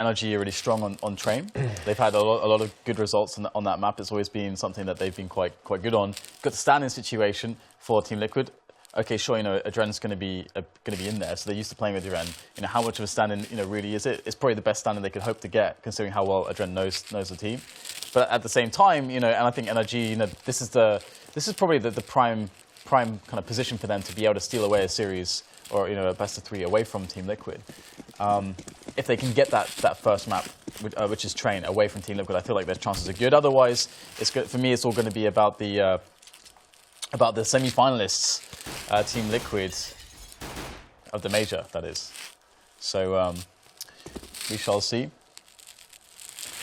NRG are really strong on train. They've had a lot of good results on that map. It's always been something that they've been quite good on. Got the stand-in situation for Team Liquid. Okay, sure, you know, Adren's going to be in there, so they're used to playing with Adren. You know, how much of a stand-in, you know, really is it? It's probably the best stand-in they could hope to get, considering how well Adren knows the team. But at the same time, you know, and I think NRG, you know, this is probably the prime kind of position for them to be able to steal away a series or, you know, a best of 3 away from Team Liquid. If they can get that first map, which is train, away from Team Liquid, I feel like their chances are good. Otherwise, it's good for me. It's all going to be about the semi-finalists, Team Liquid of the major, that is. So we shall see.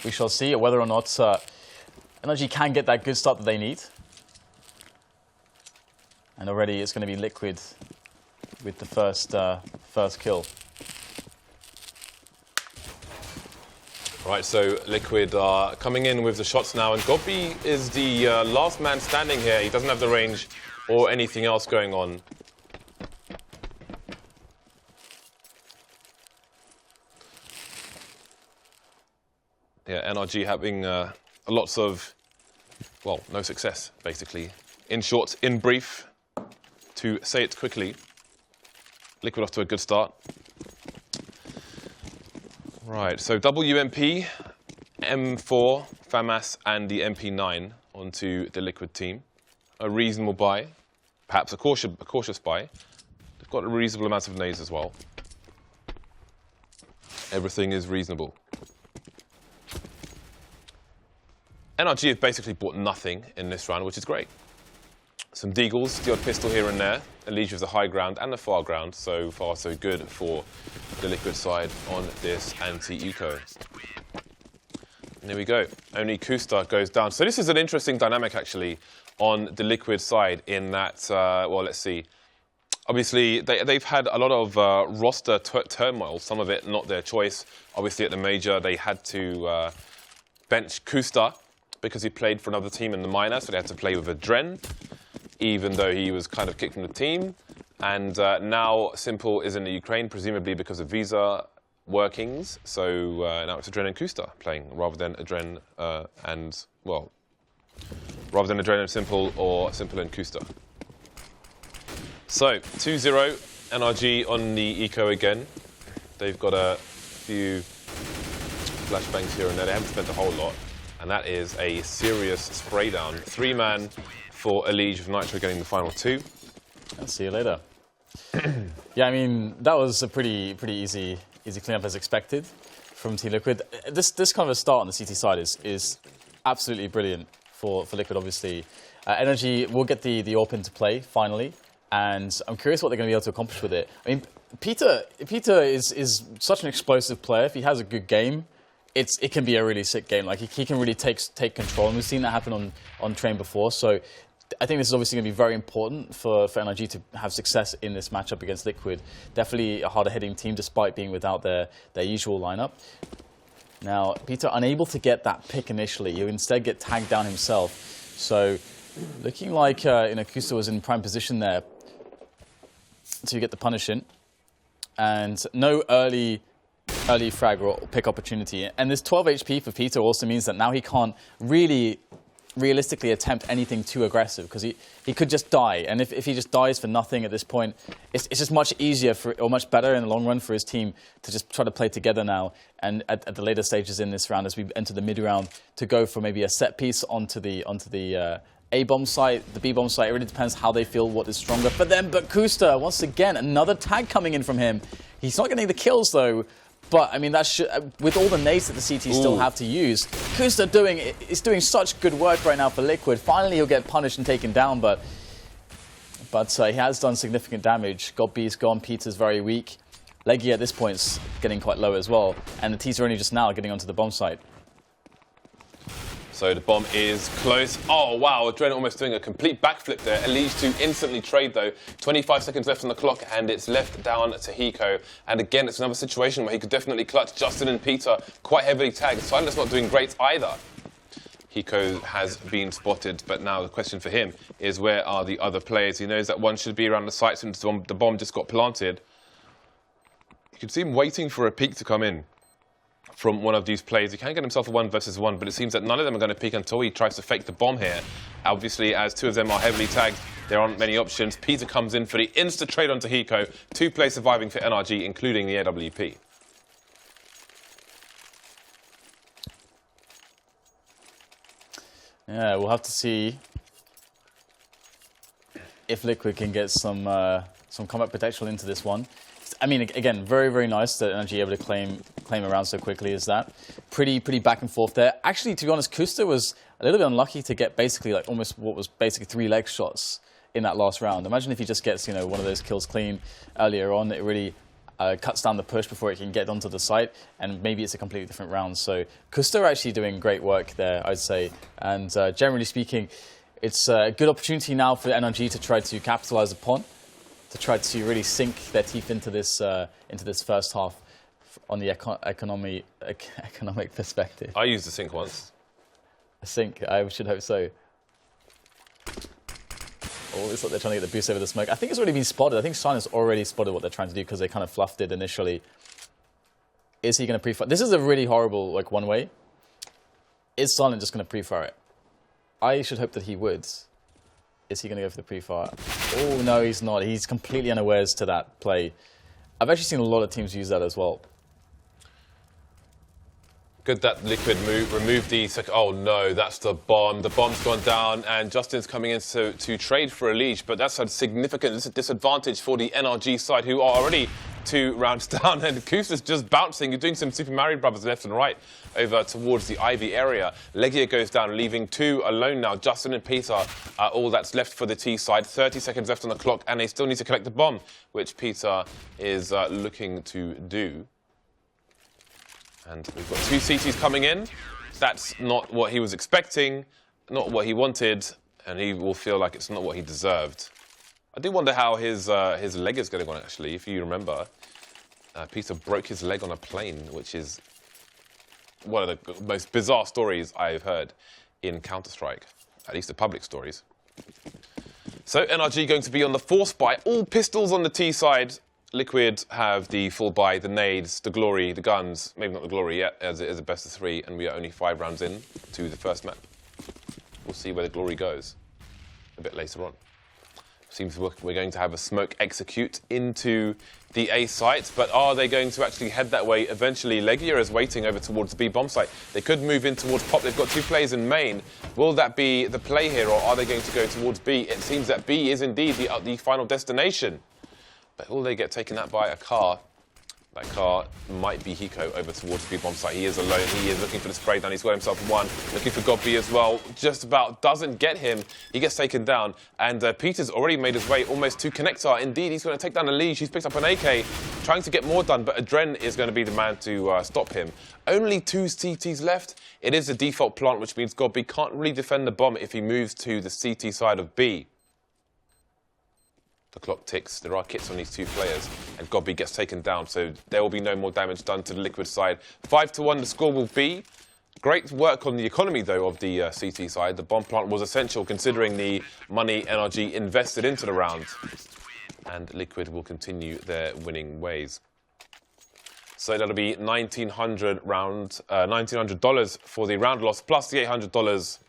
We shall see whether or not NRG can get that good start that they need. And already it's going to be Liquid with the first kill. Right, so Liquid are coming in with the shots now, and Gobby is the last man standing here. He doesn't have the range or anything else going on. Yeah, NRG having lots of, well, no success, basically. In short, in brief, to say it quickly, Liquid off to a good start. Right, so WMP, M4, FAMAS, and the MP9 onto the Liquid team. A reasonable buy, perhaps a cautious buy. They've got a reasonable amount of nades as well. Everything is reasonable. NRG have basically bought nothing in this round, which is great. Some deagles, the odd pistol here and there. Elige with the high ground and the far ground. So far, so good for the Liquid side on this anti-eco. And there we go. Only Kusta goes down. So this is an interesting dynamic, actually, on the Liquid side in that, well, let's see. Obviously, they've had a lot of roster turmoil, some of it not their choice. Obviously, at the major, they had to bench Kusta because he played for another team in the minor, so they had to play with Adren, even though he was kind of kicked from the team. And now Simple is in the Ukraine, presumably because of visa workings. So now it's Adren and Kusta playing, rather than Adren and, well, rather than Adren and Simple or Simple and Kusta. So 2-0, NRG on the eco again. They've got a few flashbangs here and there. They haven't spent a whole lot. And that is a serious spray down. 3-man for Elige with Nitro getting the final 2. I'll see you later. Yeah, I mean, that was a pretty easy cleanup as expected from Team Liquid. This kind of a start on the CT side is absolutely brilliant for Liquid, obviously. NRG will get the AWP into play, finally. And I'm curious what they're going to be able to accomplish with it. I mean, Peter is such an explosive player. If he has a good game, it can be a really sick game. Like, he can really take control, and we've seen that happen on Train before. So I think this is obviously going to be very important for NRG to have success in this matchup against Liquid. Definitely a harder hitting team, despite being without their usual lineup. Now, Peter unable to get that pick initially. You instead get tagged down himself. So looking like Kusta was in prime position there to get the punish in, and no early frag or pick opportunity. And this 12 HP for Peter also means that now he can't really realistically attempt anything too aggressive, because he could just die. And if he just dies for nothing at this point, it's just much easier or much better in the long run for his team to just try to play together now. And at the later stages in this round, as we enter the mid round, to go for maybe a set piece onto the A-bomb site, the B-bomb site. It really depends how they feel, what is stronger for them. But Kusta, once again, another tag coming in from him. He's not getting the kills, though. But, I mean, with all the nades that the CT still have to use, Kusta is doing such good work right now for Liquid. Finally, he'll get punished and taken down, but he has done significant damage. Godby's gone, Peter's very weak. Leggy at this point is getting quite low as well. And the T's are only just now getting onto the bomb site. So the bomb is close. Oh, wow, Adren almost doing a complete backflip there. Elige to instantly trade, though. 25 seconds left on the clock, and it's left down to Hiko. And again, it's another situation where he could definitely clutch Justin and Peter, quite heavily tagged. Silent's not doing great either. Hiko has been spotted, but now the question for him is, where are the other players? He knows that one should be around the site since the bomb just got planted. You can see him waiting for a peek to come in. from one of these plays. He can get himself a 1 versus 1, but it seems that none of them are going to peek until he tries to fake the bomb here. Obviously, as 2 of them are heavily tagged, there aren't many options. Peter comes in for the insta-trade onto Hiko. 2 players surviving for NRG, including the AWP. Yeah, we'll have to see if Liquid can get some combat potential into this one. I mean, again, very, very nice that NRG able to claim around so quickly as that. Pretty back and forth there. Actually, to be honest, Kusta was a little bit unlucky to get basically like almost what was basically 3 leg shots in that last round. Imagine if he just gets, you know, one of those kills clean earlier on. It really cuts down the push before it can get onto the site, and maybe it's a completely different round. So Kusta are actually doing great work there, I'd say. And generally speaking, it's a good opportunity now for NRG to try to capitalize upon, to try to really sink their teeth into this first half on the economic perspective. I used the sink once. A sink, I should hope so. Oh, it's like they're trying to get the boost over the smoke. I think it's already been spotted. I think Silence already spotted what they're trying to do because they kind of fluffed it initially. Is he going to pre-fire? This is a really horrible, like, one-way. Is Silent just going to pre-fire it? I should hope that he would. Is he going to go for the pre-fire? Oh, no, he's not. He's completely unawares to that play. I've actually seen a lot of teams use that as well. Good that Liquid removed the second. Oh no, that's the bomb. The bomb's gone down, and Justin's coming in to trade for a leash, but that's a significant disadvantage for the NRG side, who are already 2 rounds down, and Kusta's just bouncing. You're doing some Super Mario Brothers left and right over towards the Ivy area. Legia goes down, leaving 2 alone now. Justin and Peter are all that's left for the T side. 30 seconds left on the clock, and they still need to collect the bomb, which Peter is looking to do. And we've got 2 CTs coming in. That's not what he was expecting, not what he wanted, and he will feel like it's not what he deserved. I do wonder how his leg is going on, actually. If you remember, Peter broke his leg on a plane, which is one of the most bizarre stories I've heard in Counter-Strike, at least the public stories. So NRG going to be on the force buy. All pistols on the T side. Liquid have the full buy, the nades, the glory, the guns. Maybe not the glory yet, as it is a best of 3, and we are only 5 rounds in to the first map. We'll see where the glory goes a bit later on. Seems we're going to have a smoke execute into the A site, but are they going to actually head that way eventually? Legia is waiting over towards the B bomb site. They could move in towards Pop. They've got 2 players in main. Will that be the play here, or are they going to go towards B? It seems that B is indeed the final destination. But will they get taken out by a car? That car might be Hiko over towards the B-bomb site. He is alone. He is looking for the spray down. He's got himself 1. Looking for Godby as well. Just about doesn't get him. He gets taken down. And Peter's already made his way almost to Connector. Indeed, he's going to take down a leash. He's picked up an AK, trying to get more done. But Adren is going to be the man to stop him. Only 2 CTs left. It is a default plant, which means Godby can't really defend the bomb if he moves to the CT side of B. The clock ticks. There are kits on these 2 players, and Godby gets taken down, so there will be no more damage done to the Liquid side. 5-1 the score will be. Great work on the economy, though, of the CT side. The bomb plant was essential, considering the money NRG invested into the round. And Liquid will continue their winning ways. So that'll be $1,900 for the round loss, plus the $800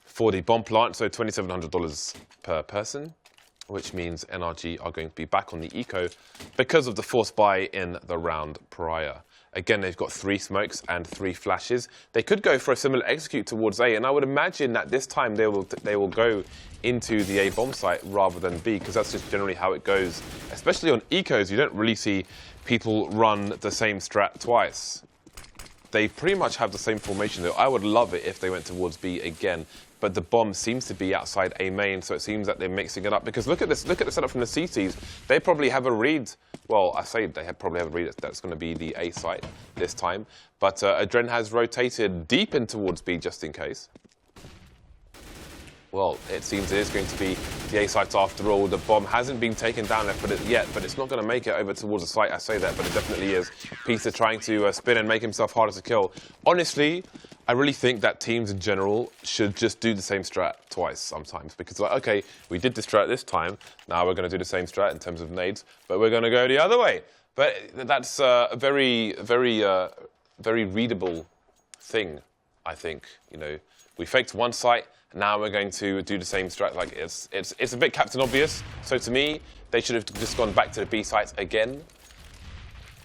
for the bomb plant, so $2,700 per person, which means NRG are going to be back on the eco because of the force buy in the round prior. Again, they've got 3 smokes and 3 flashes. They could go for a similar execute towards A, and I would imagine that this time they will go into the A bomb site rather than B, because that's just generally how it goes. Especially on ecos, you don't really see people run the same strat twice. They pretty much have the same formation, though. I would love it if they went towards B again. But the bomb seems to be outside A main, so it seems that they're mixing it up. Because look at this, look at the setup from the CTs. They probably have a read. Well, I say they probably have a read that's going to be the A site this time. But Adren has rotated deep in towards B just in case. Well, it seems it is going to be the A site after all. The bomb hasn't been taken down yet, but it's not going to make it over towards the site. I say that, but it definitely is. Peter trying to spin and make himself harder to kill. Honestly, I really think that teams in general should just do the same strat twice sometimes, because like, okay, we did the strat this time, now we're going to do the same strat in terms of nades, but we're going to go the other way. But that's very, very very readable thing, I think. You know, we faked one site, now we're going to do the same strat. Like, it's a bit Captain Obvious. So to me, they should have just gone back to the B sites again.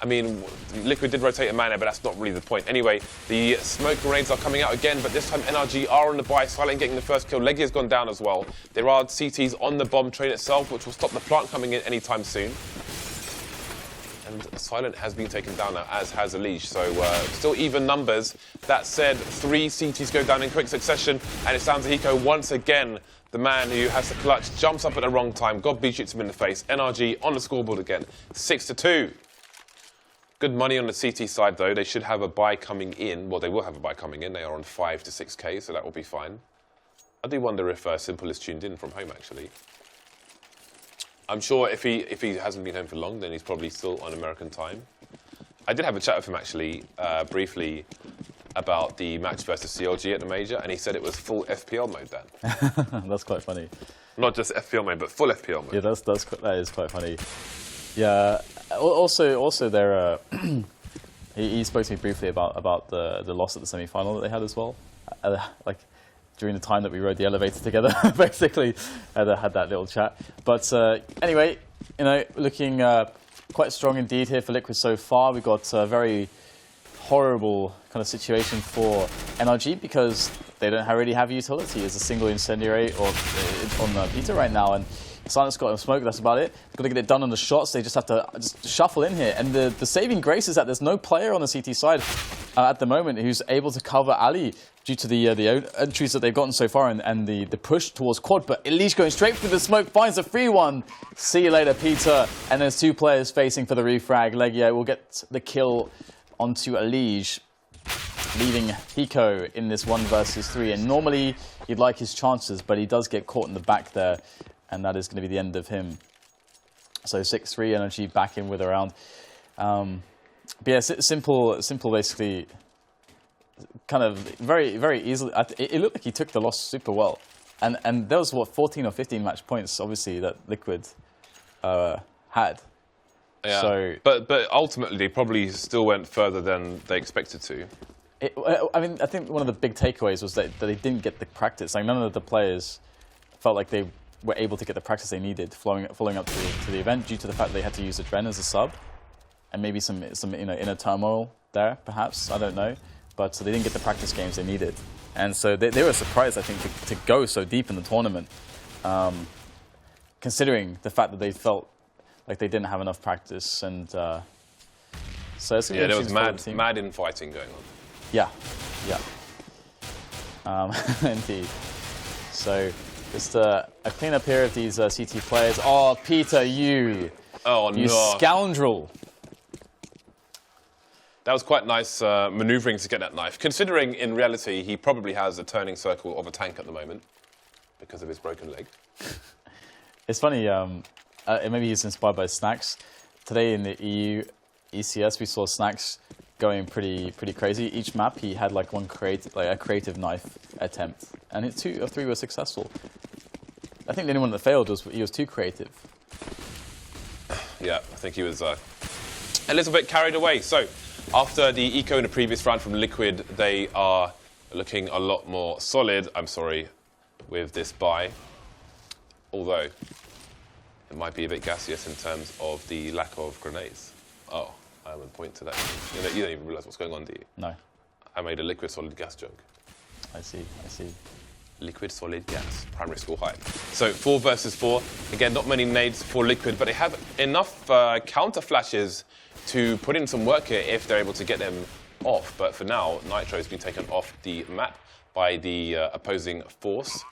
I mean, Liquid did rotate a mana, but that's not really the point. Anyway, the smoke grenades are coming out again, but this time NRG are on the buy. Silent getting the first kill. Legia's gone down as well. There are CTs on the bomb train itself, which will stop the plant coming in anytime soon. And Silent has been taken down now, as has Elige. So still even numbers. That said, 3 CTs go down in quick succession, and it's down to Hiko once again. The man who has the clutch jumps up at the wrong time. God B shoots him in the face. NRG on the scoreboard again. 6-2. Good money on the CT side, though. They should have a buy coming in. Well, they will have a buy coming in. They are on 5 to 6k, so that will be fine. I do wonder if Simple is tuned in from home, actually. I'm sure if he hasn't been home for long, then he's probably still on American time. I did have a chat with him, actually, briefly, about the match versus CLG at the Major, and he said it was full FPL mode then. That's quite funny. Not just FPL mode, but full FPL mode. Yeah, that is quite funny. Yeah. Also, there. He spoke to me briefly about the loss at the semi-final that they had as well. Like during the time that we rode the elevator together, basically, had that little chat. But anyway, you know, looking quite strong indeed here for Liquid so far. We got a very horrible kind of situation for NRG because they don't really have utility as a single incendiary or on the Peter right now. And Silent's got a smoke, that's about it. They've got to get it done on the shots. They just have to just shuffle in here. And the saving grace is that there's no player on the CT side at the moment who's able to cover Ali due to the entries that they've gotten so far and the push towards quad. But Elige going straight through the smoke, finds a free one. See you later, Peter. And there's 2 players facing for the refrag. Legia will get the kill onto Elige, leaving Hiko in this 1 versus 3. And normally you'd like his chances, but he does get caught in the back there. And that is going to be the end of him. So 6-3, NRG back in with a round. But yeah, simple basically, kind of very, very easily. It looked like he took the loss super well. And there was, what, 14 or 15 match points, obviously, that Liquid had. Yeah, so, but ultimately, they probably still went further than they expected to. I mean, I think one of the big takeaways was that they didn't get the practice. Like, none of the players felt like they were able to get the practice they needed following up to the event due to the fact that they had to use Adren as a sub and maybe some you know, inner turmoil there, perhaps, I don't know. But so they didn't get the practice games they needed. And so they were surprised, I think, to go so deep in the tournament, considering the fact that they felt like they didn't have enough practice. And so it's yeah, there was mad infighting going on. Yeah, indeed. So just a clean-up here of these CT players. Oh, Peter, you scoundrel. That was quite nice manoeuvring to get that knife, considering in reality he probably has a turning circle of a tank at the moment because of his broken leg. It's funny, maybe he's inspired by Snacks. Today in the EU ECS we saw Snacks going pretty crazy. Each map he had like a creative knife attempt, and 2 or 3 were successful. I think the only one that failed was he was too creative. Yeah, I think he was a little bit carried away. So after the eco in the previous round from Liquid, they are looking a lot more solid, I'm sorry, with this buy. Although it might be a bit gaseous in terms of the lack of grenades. Oh, I would point to that. You don't even realise what's going on, do you? No. I made a liquid solid gas joke. I see. Liquid solid gas, primary school height. So 4 versus 4. Again, not many nades for Liquid, but they have enough counter flashes to put in some work here if they're able to get them off. But for now, Nitro has been taken off the map by the opposing force.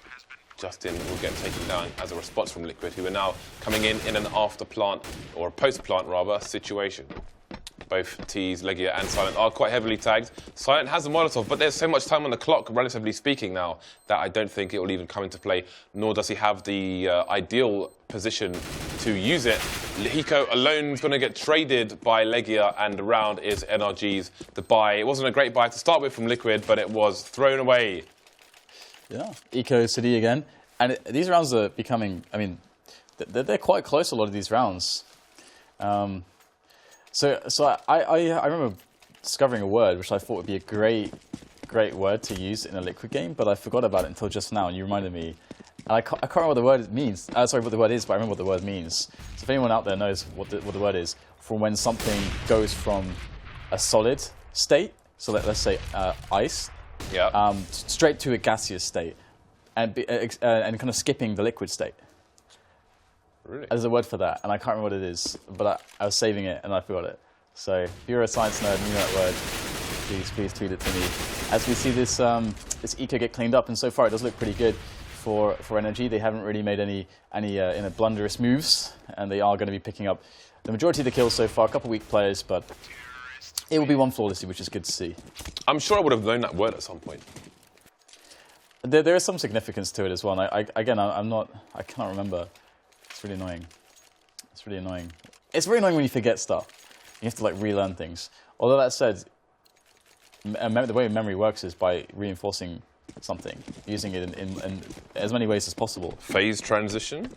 Justin will get taken down as a response from Liquid, who are now coming in an after plant, or a post plant rather, situation. Both T's, Legia and Silent are quite heavily tagged. Silent has a Molotov, but there's so much time on the clock, relatively speaking now, that I don't think it will even come into play, nor does he have the ideal position to use it. Hiko alone is going to get traded by Legia, and the round is NRG's. The buy, it wasn't a great buy to start with from Liquid, but it was thrown away. Yeah, Eco City again. And these rounds are becoming, I mean, they're quite close, a lot of these rounds. So I remember discovering a word which I thought would be a great word to use in a Liquid game, but I forgot about it until just now, and you reminded me. And I can't remember what the word means. Sorry, what the word is, but I remember what the word means. So if anyone out there knows what the word is, for when something goes from a solid state, so let's say ice, straight to a gaseous state, and kind of skipping the liquid state. Really? There's a word for that, and I can't remember what it is, but I was saving it and I forgot it. So if you're a science nerd and you know that word, please tweet it to me. As we see this eco get cleaned up, and so far it does look pretty good for NRG. They haven't really made any blunderous moves, and they are going to be picking up the majority of the kills so far. A couple weak players, but it will be won flawlessly, which is good to see. I'm sure I would have known that word at some point. There is some significance to it as well. And I cannot remember. It's really annoying. It's really annoying. It's very annoying when you forget stuff. You have to like relearn things. Although that said, the way memory works is by reinforcing something, using it in as many ways as possible. Phase transition?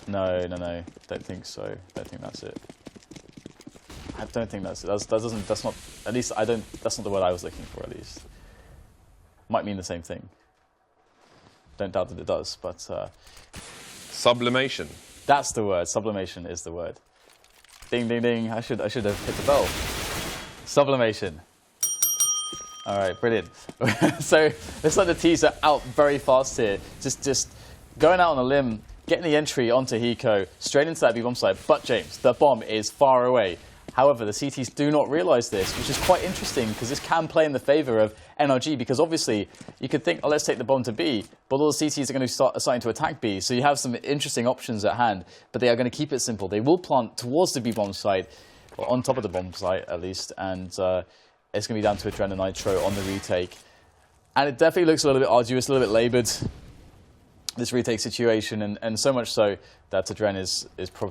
No. Don't think so. Don't think that's it. I don't think that's it. That's not. At least I don't. That's not the word I was looking for. At least might mean the same thing. Don't doubt that it does, but. Sublimation. That's the word. Sublimation is the word. Ding, ding, ding. I should have hit the bell. Sublimation. All right, brilliant. So let's let the teaser out very fast here. Just going out on a limb, getting the entry onto Hiko, straight into that B-bomb site. But James, the bomb is far away. However, the CTs do not realise this, which is quite interesting because this can play in the favour of NRG, because obviously you could think, oh, let's take the bomb to B, but all the CTs are going to start starting to attack B, so you have some interesting options at hand, but they are going to keep it simple. They will plant towards the B-bomb site, or on top of the bomb site at least, and it's going to be down to Adren and Nitro on the retake. And it definitely looks a little bit arduous, a little bit laboured, this retake situation, and so much so that Adren is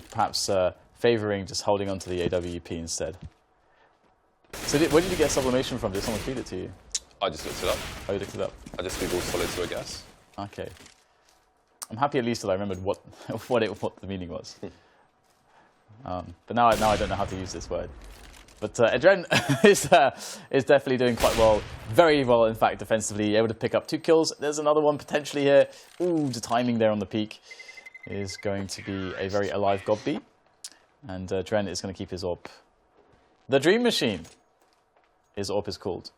perhaps favouring just holding on to the AWP instead. So where did you get sublimation from? Did someone feed it to you? I just looked it up. Oh, you looked it up? I just googled solid 2, I guess. Okay. I'm happy at least that I remembered what the meaning was. But now I don't know how to use this word. But Adren is definitely doing quite well. Very well, in fact, defensively. Able to pick up 2 kills. There's another one potentially here. Ooh, the timing there on the peak is going to be a very alive Godby. And Dren is going to keep his AWP. The Dream Machine, his AWP is called.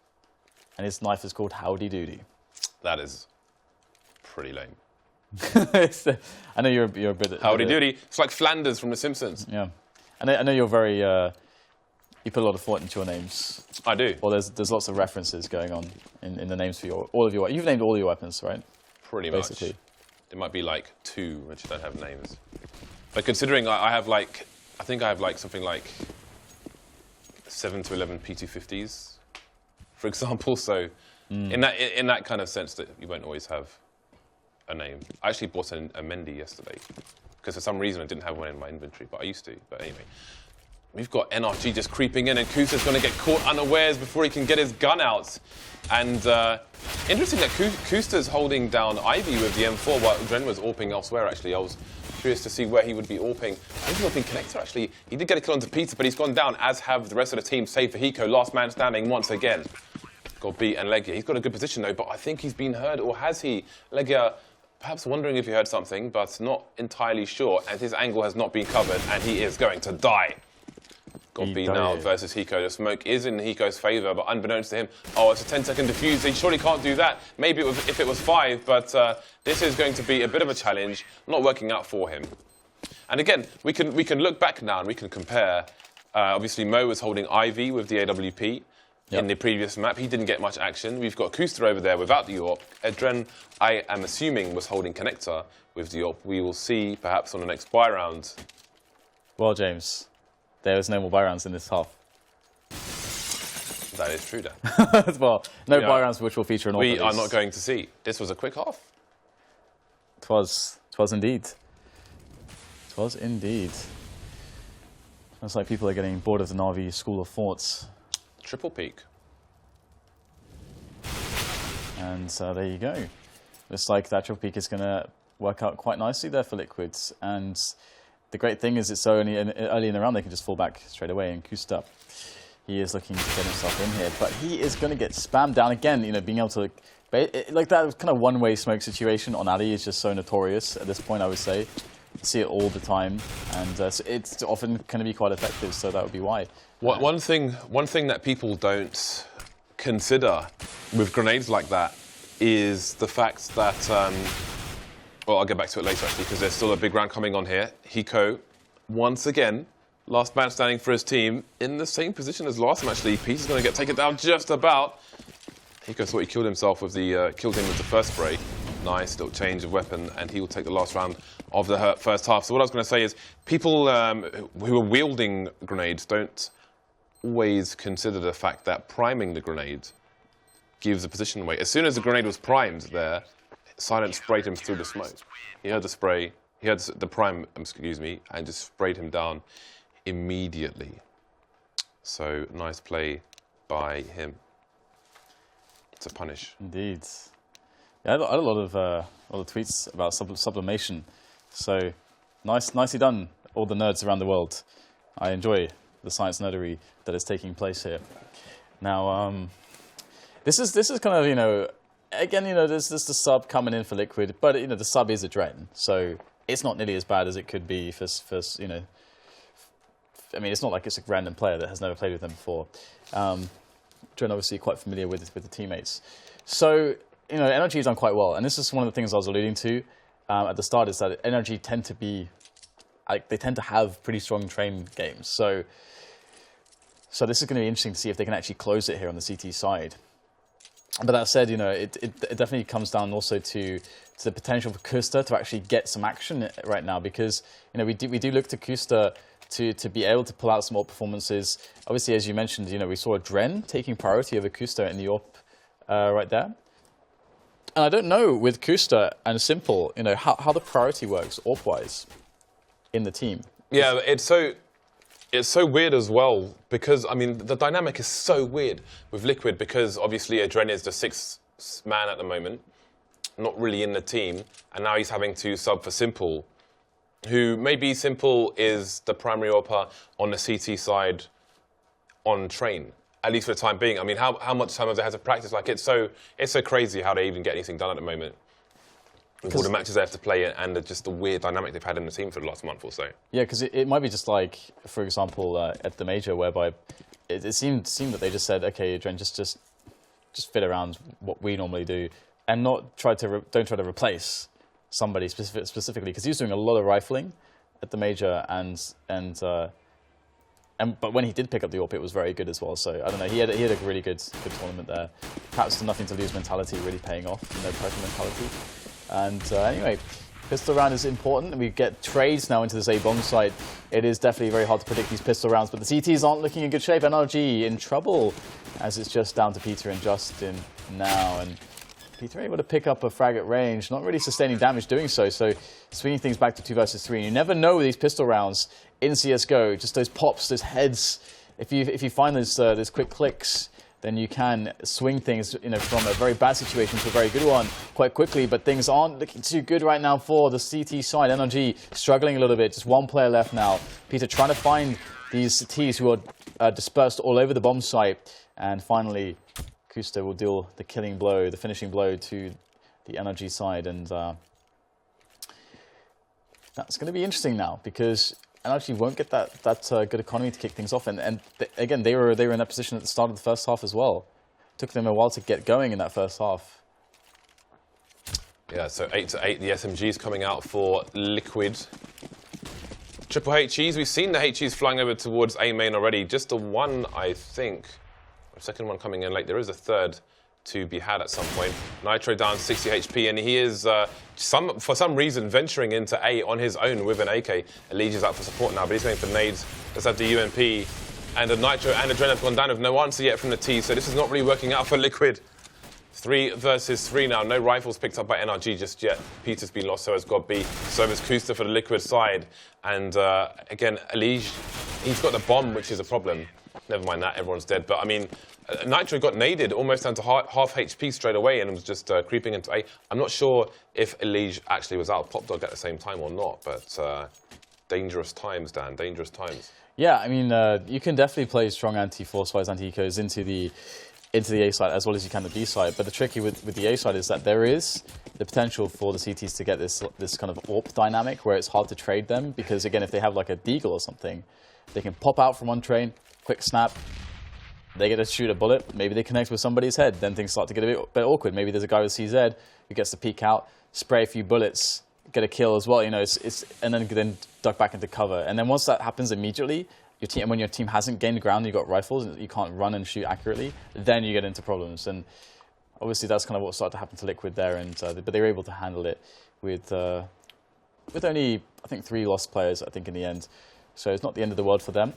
And his knife is called Howdy Doody. That is pretty lame. I know you're a bit... Howdy Doody. It's like Flanders from The Simpsons. Yeah. I know you're very... you put a lot of thought into your names. I do. Well, there's lots of references going on in the names for all of your... You've named all your weapons, right? Pretty Basically. much. There might be like 2 which don't have names. But considering I have like... I think I have like something like 7 to 11 P250s, for example. So in that kind of sense that you won't always have a name. I actually bought a Mendy yesterday because for some reason I didn't have one in my inventory, but I used to. But anyway, we've got NRG just creeping in, and Kusta's going to get caught unawares before he can get his gun out. And interesting that Kusta's holding down Ivy with the M4 while Dren was AWPing elsewhere, actually. I was curious to see where he would be AWPing. I think he's AWPing Connector, actually. He did get a kill onto Peter, but he's gone down, as have the rest of the team, save for Hiko. Last man standing once again. Got beat and Legia. He's got a good position, though, but I think he's been heard, or has he? Legia perhaps wondering if he heard something, but not entirely sure, and his angle has not been covered, and he is going to die. Got beat now versus Hiko. The smoke is in Hiko's favour, but unbeknownst to him, oh, it's a 10-second defuse. He surely can't do that. Maybe if it was 5, but this is going to be a bit of a challenge. Not working out for him. And again, we can look back now and we can compare. Obviously, Mo was holding Ivy with the AWP in the previous map. He didn't get much action. We've got Kusta over there without the AWP. Adren, I am assuming, was holding Connector with the AWP. We will see perhaps on the next buy round. Well, James, there was no more buy rounds in this half. That is true, Dan. Well, no buy rounds which will feature an AWP. We are not going to see. This was a quick half. Twas indeed. Twas indeed. Looks like people are getting bored of the Na'Vi School of Thoughts. Triple peak. And there you go. Looks like that triple peak is going to work out quite nicely there for Liquids. And the great thing is it's so early in the round they can just fall back straight away. And Kusta, he is looking to get himself in here, but he is going to get spammed down again. You know, being able to like that kind of one-way smoke situation on Ali is just so notorious at this point. I would say, see it all the time, and so it's often going to be quite effective. So that would be why. One thing that people don't consider with grenades like that is the fact that. Well, I'll get back to it later actually, because there's still a big round coming on here. Hiko, once again. Last man standing for his team in the same position as last time, actually. Peter's going to get taken down just about. Hiko thought he killed himself with the killed him with the first spray. Nice little change of weapon, and he will take the last round of the first half. So what I was going to say is, people who are wielding grenades don't always consider the fact that priming the grenade gives a position away. As soon as the grenade was primed there, Silent sprayed him through the smoke. He heard the spray, he heard the prime, excuse me, and just sprayed him down immediately. So nice play by him to punish. Indeed. Yeah, I had a lot of tweets about sublimation. So nicely done, all the nerds around the world. I enjoy the science nerdery that is taking place here. Now, this is kind of, you know, again, you know, there's the sub coming in for Liquid, but you know the sub is a Dren, so it's not nearly as bad as it could be for you know. I mean, it's not like it's a random player that has never played with them before. Dren obviously quite familiar with the teammates. So, you know, NRG has done quite well. And this is one of the things I was alluding to at the start, is that NRG tend to be, like, they tend to have pretty strong train games. So this is going to be interesting to see if they can actually close it here on the CT side. But that said, you know, it definitely comes down also to the potential for Kusta to actually get some action right now, because, you know, we do look to Kusta to be able to pull out some AWP performances. Obviously, as you mentioned, you know, we saw Dren taking priority over Kusta in the AWP right there. And I don't know with Kusta and Simple, you know, how the priority works AWP-wise in the team. Yeah, it's so weird as well, because, I mean, the dynamic is so weird with Liquid, because obviously Dren is the sixth man at the moment, not really in the team, and now he's having to sub for Simple, who maybe Simple is the primary AWPer on the CT side on train, at least for the time being. I mean, how much time have they had to practice? Like, it's so crazy how they even get anything done at the moment, with all the matches they have to play and just the weird dynamic they've had in the team for the last month or so. Yeah, because it might be just like, for example, at the major, whereby it seemed that they just said, okay, Dren, just fit around what we normally do, and don't try to replace somebody specifically, because he was doing a lot of rifling at the major, but when he did pick up the AWP, it was very good as well. So I don't know, he had a really good tournament there. Perhaps the nothing to lose mentality really paying off, no pressure mentality. And anyway, pistol round is important. We get trades now into this A bomb site. It is definitely very hard to predict these pistol rounds, but the CTs aren't looking in good shape. NRG in trouble, as it's just down to Peter and Justin now. And Peter able to pick up a frag at range, not really sustaining damage doing so, so swinging things back to 2 versus 3. And you never know with these pistol rounds in CSGO, just those pops, those heads. If you find those quick clicks, then you can swing things, you know, from a very bad situation to a very good one quite quickly. But things aren't looking too good right now for the CT side. NRG struggling a little bit, just one player left now. Peter trying to find these Ts who are dispersed all over the bomb site, and finally Kusta will deal the killing blow, the finishing blow to the NRG side, and that's going to be interesting now, because NRG won't get that good economy to kick things off, and again they were in that position at the start of the first half as well. Took them a while to get going in that first half. Yeah, so 8-8, the SMGs coming out for Liquid. Triple HEs, we've seen the HEs flying over towards A main already. Just the one, I think. Second one coming in late. There is a third to be had at some point. Nitro down 60 HP, and he is, for some reason, venturing into A on his own with an AK. Elige is out for support now, but he's going for nades. Let's have the UMP, and the Nitro and the Dren have gone down with no answer yet from the T, so this is not really working out for Liquid. 3 versus 3 now. No rifles picked up by NRG just yet. Peter's been lost, so has God B. So has Kusta for the Liquid side. And again, Elige, he's got the bomb, which is a problem. Never mind that, everyone's dead. But I mean, Nitro got naded almost down to half HP straight away and was just creeping into A. I'm not sure if Elige actually was out Pop Dog at the same time or not, but dangerous times, Dan. Dangerous times. Yeah, I mean, you can definitely play strong anti-force-wise, anti-ecos into the A side as well as you can the B side. But the tricky with the A side is that there is the potential for the CTs to get this kind of AWP dynamic where it's hard to trade them because, again, if they have like a deagle or something, they can pop out from one train, quick snap, they get to shoot a bullet, maybe they connect with somebody's head, then things start to get a bit awkward. Maybe there's a guy with CZ who gets to peek out, spray a few bullets, get a kill as well, you know, and then duck back into cover. And then once that happens immediately, when your team hasn't gained ground, you've got rifles, and you can't run and shoot accurately, then you get into problems. And obviously that's kind of what started to happen to Liquid there, and but they were able to handle it with only, I think, 3 lost players, I think, in the end. So it's not the end of the world for them.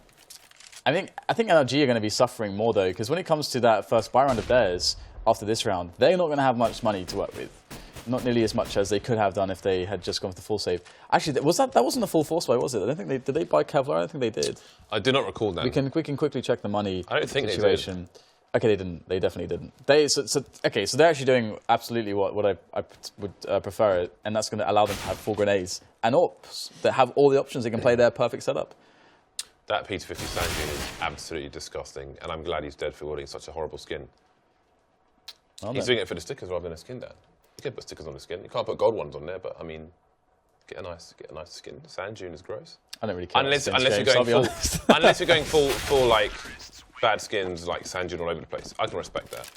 I think NRG are going to be suffering more, though, because when it comes to that first buy round of theirs, after this round, they're not going to have much money to work with. Not nearly as much as they could have done if they had just gone for the full save. Actually, that wasn't a full force buy, was it? I don't think did they buy Kevlar? I don't think they did. I do not recall that. We can quickly check the money I don't think situation. They did. Okay, they didn't. They definitely didn't. So they're actually doing absolutely what I would prefer, and that's going to allow them to have 4 grenades and AWPs that have all the options. They can play their perfect setup. That P250 Sanjin is absolutely disgusting, and I'm glad he's dead for wielding such a horrible skin. He's doing it for the stickers rather than a skin, Dan. You can put stickers on the skin. You can't put gold ones on there, but I mean, get a nice skin. Sanjin is gross. I don't really care. Unless you're going full like bad skins like Sanjin all over the place. I can respect that.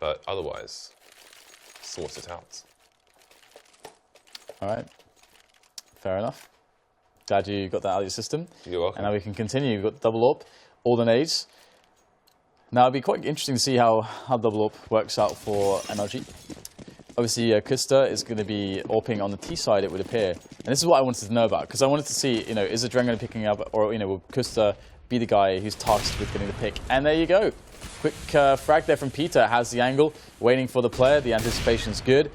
But otherwise, sort it out. All right. Fair enough. Glad you got that out of your system. You're welcome. And now we can continue. We've got double AWP, all the nades. Now it'd be quite interesting to see how double AWP works out for NRG. Obviously, Kusta is going to be AWPing on the T side, it would appear. And this is what I wanted to know about, because I wanted to see, you know, is Adrenaline picking up, or, you know, will Kusta be the guy who's tasked with getting the pick? And there you go. Quick frag there from Peter. Has the angle, waiting for the player. The anticipation's good.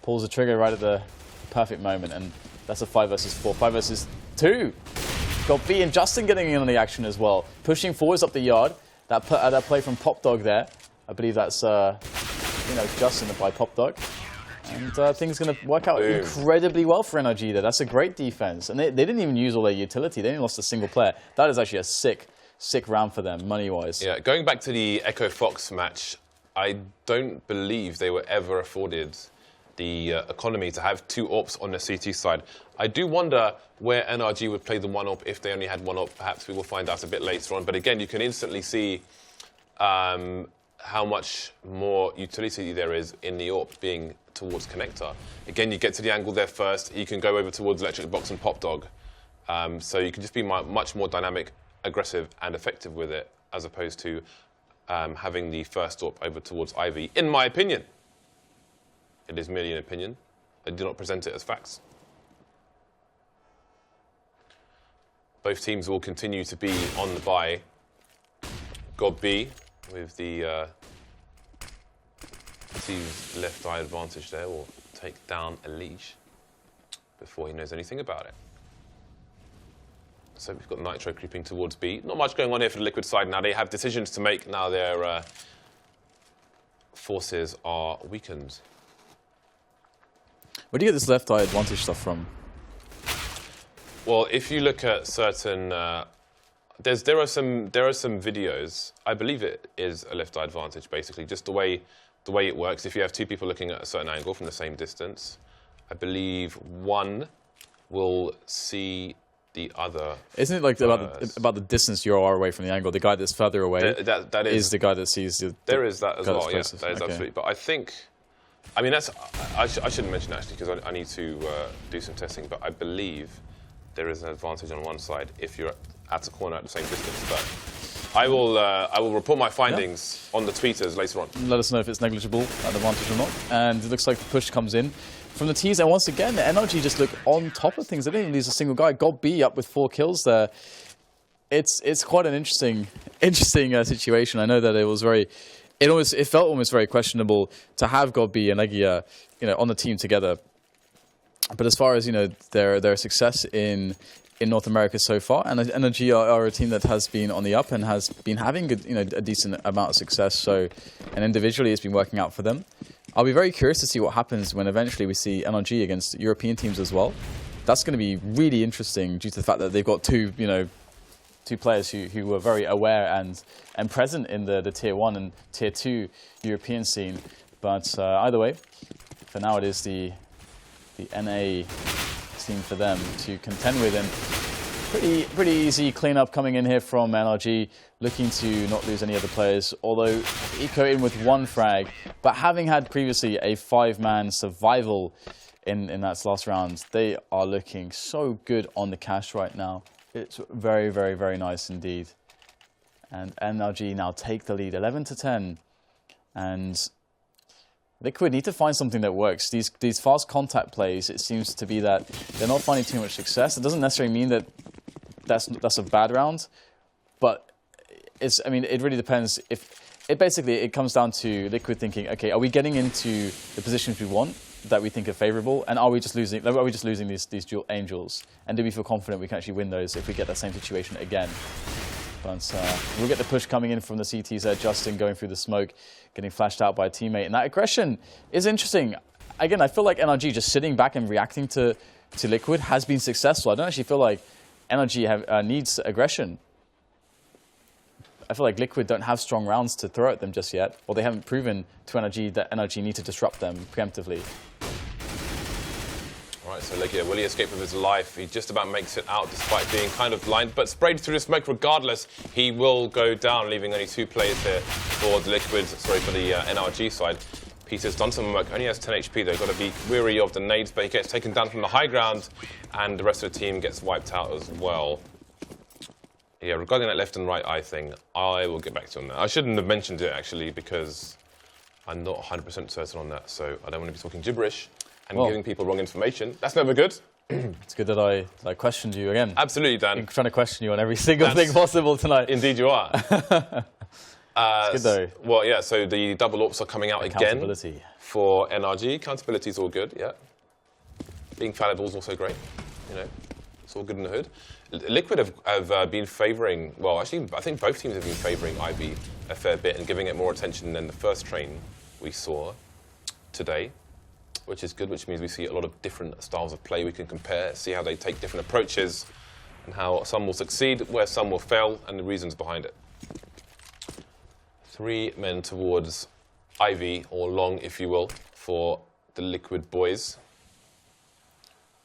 Pulls the trigger right at the perfect moment, and that's a 5 versus 4. 5 versus 2. Got B and Justin getting in on the action as well. Pushing forwards up the yard. That play from Pop Dog there. I believe that's, you know, Justin by Pop Dog. And things are going to work out incredibly well for NRG there. That's a great defense. And they didn't even use all their utility. They only lost a single player. That is actually a sick round for them, money-wise. Yeah, going back to the Echo Fox match, I don't believe they were ever afforded the economy to have 2 AWPs on the CT side. I do wonder where NRG would play the 1 AWP if they only had 1 AWP. Perhaps we will find out a bit later on. But again, you can instantly see how much more utility there is in the AWP being towards connector. Again, you get to the angle there first. You can go over towards Electric Box and Pop Dog. So you can just be much more dynamic, aggressive, and effective with it, as opposed to having the first AWP over towards Ivy, in my opinion. It is merely an opinion. I do not present it as facts. Both teams will continue to be on the bye. God B with the team's left eye advantage there will take down Elige before he knows anything about it. So we've got Nitro creeping towards B. Not much going on here for the Liquid side now. They have decisions to make now. Their forces are weakened. Where do you get this left eye advantage stuff from? Well, if you look at certain, there are some videos. I believe it is a left eye advantage, basically, just the way it works. If you have 2 people looking at a certain angle from the same distance, I believe one will see the other. Isn't it like about the distance you are away from the angle? The guy that's further away that is the guy that sees the. There is that as well. Yeah, closest. that is absolutely. But I think. I mean, I shouldn't mention actually because I need to do some testing. But I believe there is an advantage on one side if you're at a corner at the same distance. But I will report my findings on the tweeters later on. Let us know if it's negligible, that advantage or not. And it looks like the push comes in from the T's. And once again, the NRG just look on top of things. They didn't even lose a single guy. God B up with 4 kills there. It's quite an interesting situation. I know that it was very. It felt almost very questionable to have Godby and Legia, you know, on the team together. But as far as, you know, their success in North America so far, and NRG are a team that has been on the up and has been having a decent amount of success. So, and individually, it's been working out for them. I'll be very curious to see what happens when eventually we see NRG against European teams as well. that's going to be really interesting due to the fact that they've got two players who were very aware and present in the Tier 1 and Tier 2 European scene. But either way, for now it is the NA scene for them to contend with. And pretty easy cleanup coming in here from NRG, looking to not lose any other players, although Eco in with 1 frag, but having had previously a 5-man survival in that last round, they are looking so good on the cash right now. It's very, very, very nice indeed. And NRG now take the lead 11-10. And Liquid need to find something that works. These fast contact plays, it seems to be that they're not finding too much success. It doesn't necessarily mean that that's a bad round, but I mean, it really depends. It comes down to Liquid thinking, okay, are we getting into the positions we want that we think are favorable, and are we just losing these dual angels? And do we feel confident we can actually win those if we get that same situation again? But we'll get the push coming in from the CTs there. Justin going through the smoke, getting flashed out by a teammate, and that aggression is interesting. Again, I feel like NRG just sitting back and reacting to Liquid has been successful. I don't actually feel like NRG needs aggression. I feel like Liquid don't have strong rounds to throw at them just yet, or they haven't proven to NRG that NRG need to disrupt them preemptively. Right, so Ligia, will he escape with his life? He just about makes it out despite being kind of blind, but sprayed through the smoke regardless. He will go down, leaving only 2 players here for the for the NRG side. Peter's done some work, only has 10 HP though, got to be weary of the nades, but he gets taken down from the high ground, and the rest of the team gets wiped out as well. Yeah, regarding that left and right eye thing, I will get back to you on that. I shouldn't have mentioned it actually, because I'm not 100% certain on that, so I don't want to be talking gibberish and giving people wrong information. That's never good. It's good that I questioned you again. Absolutely, Dan. I'm trying to question you on every single thing possible tonight. Indeed you are. It's good though. Well, yeah, so the double ops are coming out again for NRG. Accountability is all good, yeah. Being fallible is also great. You know, it's all good in the hood. Liquid have been favouring, well, actually, I think both teams have been favouring IB a fair bit and giving it more attention than the first train we saw today, which is good, which means we see a lot of different styles of play we can compare, see how they take different approaches, and how some will succeed, where some will fail, and the reasons behind it. 3 men towards Ivy, or long, if you will, for the Liquid boys.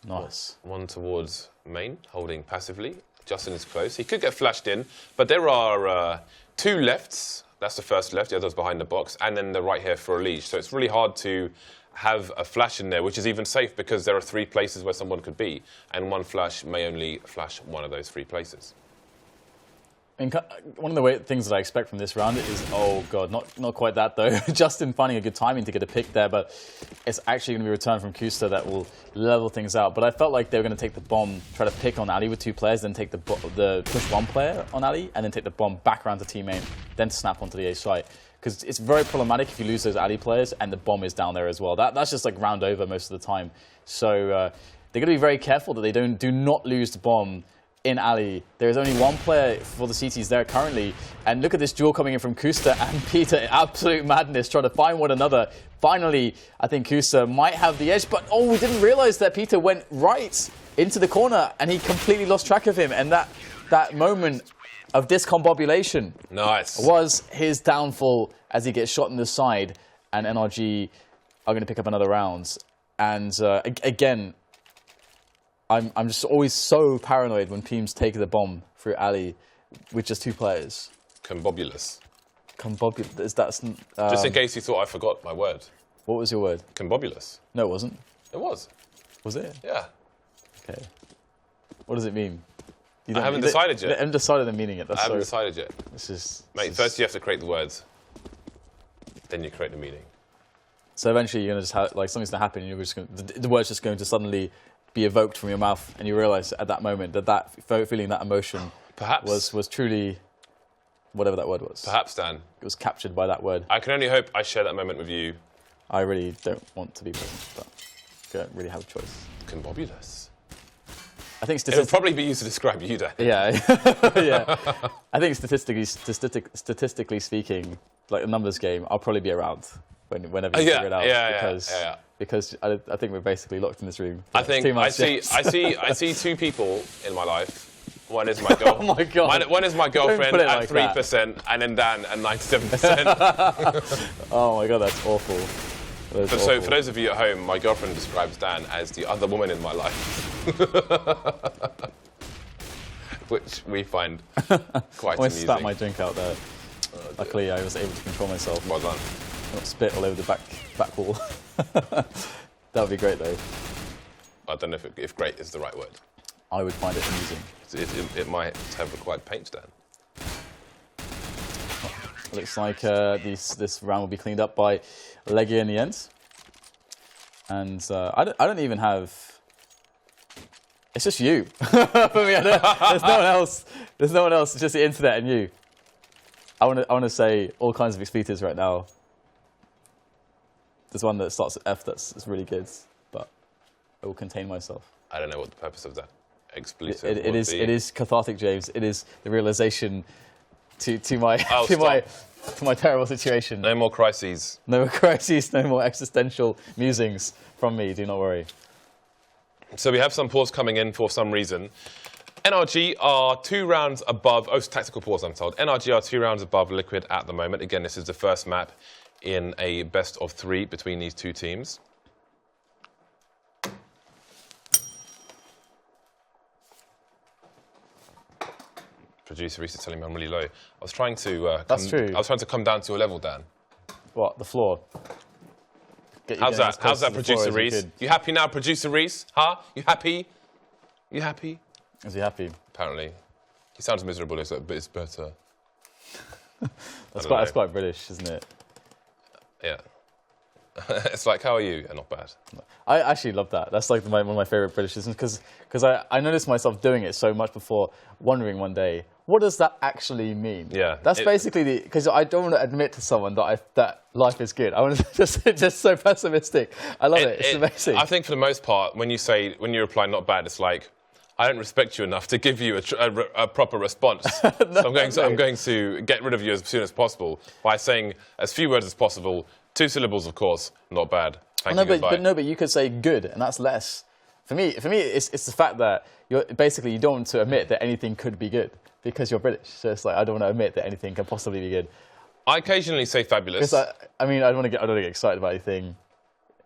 Nice. 1 towards main, holding passively. Justin is close. He could get flashed in, but there are 2 lefts. That's the first left, the other's behind the box, and then the right here for a leash. So it's really hard to have a flash in there, which is even safe because there are 3 places where someone could be, and 1 flash may only flash one of those 3 places. And one of the things that I expect from this round is, oh god, not quite that though. Justin finding a good timing to get a pick there, but it's actually going to be a return from Kusta that will level things out. But I felt like they were going to take the bomb, try to pick on Ali with 2 players, then take the push 1 player on Ali, and then take the bomb back around to teammate, then snap onto the A site. Because it's very problematic if you lose those Ali players and the bomb is down there as well. That's just like round over most of the time. So they're going to be very careful that they do not lose the bomb in Ali. There is only 1 player for the CTs there currently, and look at this duel coming in from Kusta and Peter. Absolute madness, trying to find one another. Finally, I think Kusta might have the edge, but we didn't realize that Peter went right into the corner and he completely lost track of him, and that moment of discombobulation was his downfall as he gets shot in the side, and NRG are going to pick up another round. And again, I'm just always so paranoid when teams take the bomb through Ali with just 2 players. Combobulous. Combobulous. That's just in case you thought I forgot my word. What was your word? Combobulous. No, it wasn't. It was. Was it? Yeah. Okay. What does it mean? I haven't decided yet. I haven't decided the meaning yet. I haven't decided yet. Mate, first you have to create the words, then you create the meaning. So eventually you're going to just have, like, something's going to happen and you're just the word's just going to suddenly be evoked from your mouth, and you realise at that moment that feeling, that emotion was truly whatever that word was. Perhaps, Dan. It was captured by that word. I can only hope I share that moment with you. I really don't want to be present, but I don't really have a choice. Combobulous. I think it'll probably be used to describe you, Dan. Yeah. Yeah. I think statistically speaking, like a numbers game, I'll probably be around. whenever you figure it out. Yeah. Because I think we're basically locked in this room. I think I see two people in my life. One is my Oh my God. One is my girlfriend at 3%, and then Dan at 97%. Oh my God, that's awful. So for those of you at home, my girlfriend describes Dan as the other woman in my life, which we find quite amusing. I spat my drink out there. Luckily, I was able to control myself. Well done. Not spit all over the back wall. That would be great, though. I don't know if great is the right word. I would find it amusing. It might have required paint, Dan. Looks like this round will be cleaned up by Leggy in the end. And I don't even have... It's just you. For me, there's no one else. There's no one else. It's just the internet and you. I want to say all kinds of expletives right now. There's one that starts with F that's really good, but I will contain myself. I don't know what the purpose of that expletive It is cathartic, James. It is the realization to my terrible situation. No more crises. No more crises. No more existential musings from me. Do not worry. So we have some pause coming in for some reason. NRG are 2 rounds above. Oh, it's tactical pause, I'm told. NRG are 2 rounds above Liquid at the moment. Again, this is the first map in a best of 3 between these two teams. Producer Reese is telling me I'm really low. I was trying to. That's true. I was trying to come down to your level, Dan. What? The floor? How's that? How's that, Producer Reese? You happy now, Producer Reese? Huh? You happy? You happy? Is he happy? Apparently. He sounds miserable, but it's better. That's quite British, isn't it? Yeah. It's like, how are you? Not bad. I actually love that. That's like one of my favourite Britishisms because I noticed myself doing it so much before, wondering one day, what does that actually mean? Yeah. That's basically because I don't want to admit to someone that life is good. I want to just so pessimistic. I love it. It's amazing. I think for the most part, when you reply not bad, it's like, I don't respect you enough to give you a proper response. So I'm going to get rid of you as soon as possible by saying as few words as possible. 2 syllables, of course, not bad. Thank you, goodbye. But you could say good, and that's less. For me, it's the fact that you don't want to admit that anything could be good because you're British. So it's like I don't want to admit that anything can possibly be good. I occasionally say fabulous. I don't want to get excited about anything.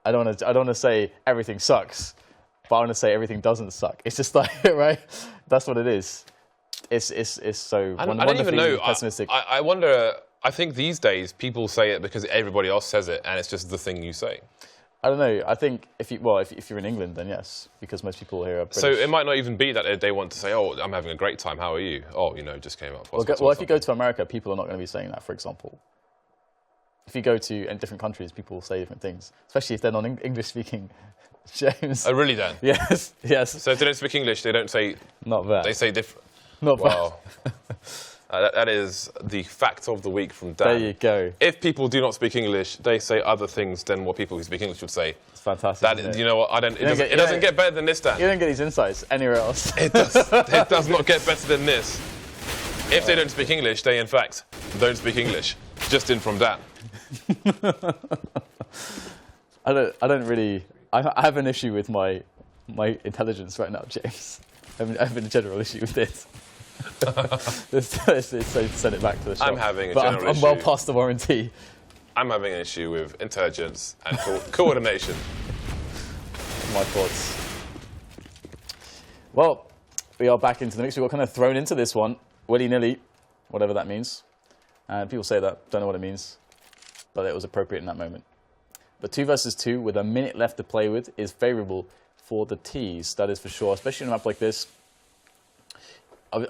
I don't want to say everything sucks, but I want to say everything doesn't suck. It's just like right. That's what it is. It's so. I don't even know. Pessimistic. I wonder. I think these days people say it because everybody else says it, and it's just the thing you say. I don't know. I think if you're in England, then yes, because most people here are British. So it might not even be that they want to say, "Oh, I'm having a great time. How are you?" Oh, just came up. Well, if you go to America, people are not going to be saying that. For example, if you go to different countries, people will say different things, especially if they're not English speaking. James. Oh, really, Dan? Yes. So if they don't speak English, they don't say. Not bad. They say different. Not wow. Bad. That is the fact of the week from Dan. There you go. If people do not speak English, they say other things than what people who speak English would say. It's fantastic. You know what? It doesn't get better than this, Dan. You don't get these insights anywhere else. It does not get better than this. If they don't speak English, they in fact don't speak English. Just in from Dan. I don't really. I have an issue with my intelligence right now, James. I have a general issue with this. Send it back to the shop. I'm having a general issue. I'm well past the warranty. I'm having an issue with intelligence and coordination. My thoughts. Well, we are back into the mix. We got kind of thrown into this one, willy-nilly, whatever that means. And people say that, don't know what it means, but it was appropriate in that moment. But 2 versus 2 with a minute left to play with is favourable for the T's, that is for sure, especially in a map like this.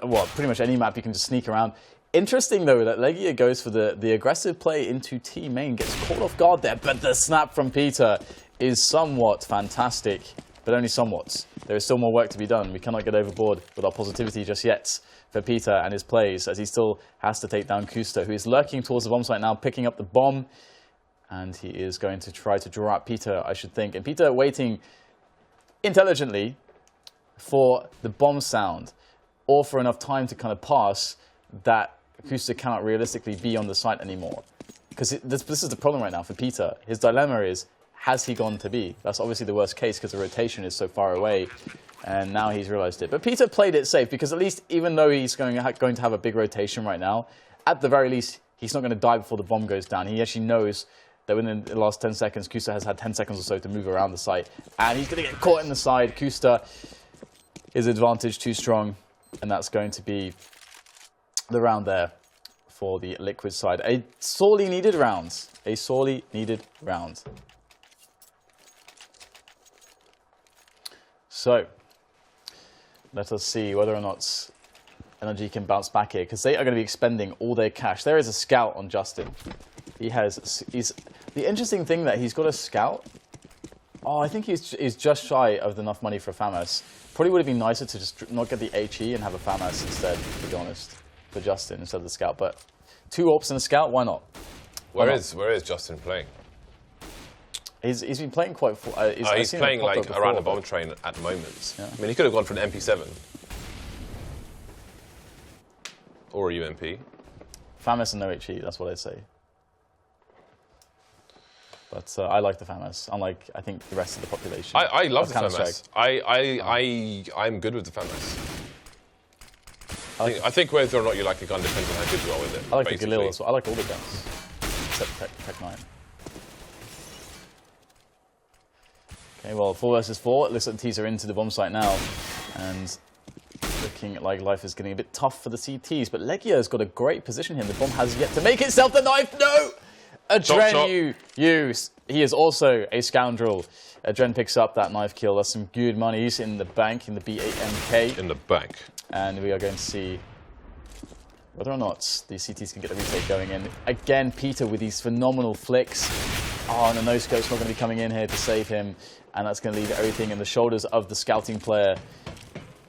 Well, pretty much any map you can just sneak around. Interesting, though, that Legia goes for the aggressive play into T main, gets caught off guard there, but the snap from Peter is somewhat fantastic, but only somewhat. There is still more work to be done. We cannot get overboard with our positivity just yet for Peter and his plays, as he still has to take down Kusta, who is lurking towards the bomb site now, picking up the bomb, and he is going to try to draw out Peter, I should think. And Peter waiting intelligently for the bomb sound, or for enough time to kind of pass that Kusta cannot realistically be on the site anymore. because this is the problem right now for Peter. His dilemma is, has he gone to B? That's obviously the worst case because the rotation is so far away, and now he's realized it. But Peter played it safe because at least, even though he's going to have a big rotation right now, at the very least, he's not going to die before the bomb goes down. He actually knows that within the last 10 seconds, Kusta has had 10 seconds or so to move around the site, and he's going to get caught in the side. Kusta, his advantage too strong, and that's going to be the round there for the Liquid side. A sorely needed round. A sorely needed round. So, let us see whether or not NRG can bounce back here, because they are going to be expending all their cash. There is a scout on Justin. He's the interesting thing that he's got a scout. Oh, I think he's just shy of enough money for a FAMAS. Probably would have been nicer to just not get the HE and have a FAMAS instead, to be honest, for Justin instead of the scout. But 2 AWPs and a scout, why not? Where is Justin playing? He's been playing quite. He's playing like around a bomb train at moments. Yeah. I mean, he could have gone for an MP7 or a UMP. FAMAS and no HE, that's what I'd say. But I like the FAMAS, unlike, I think, the rest of the population. I love the FAMAS. I'm good with the FAMAS. I think whether or not you like a gun depends on how good you are with it. I like the Galil as well. I like all the guns, except Tech 9. Okay, well, 4 versus 4. It looks like the T's are into the bomb site now. And looking like life is getting a bit tough for the CTs. But Legia has got a great position here. The bomb has yet to make itself the knife. No! Adren, he is also a scoundrel. Adren picks up that knife kill. That's some good money. He's in the bank, in the B8MK. In the bank. And we are going to see whether or not the CTs can get the retake going in. Again, Peter with these phenomenal flicks. Oh, and the no-scope's not going to be coming in here to save him. And that's going to leave everything in the shoulders of the scouting player,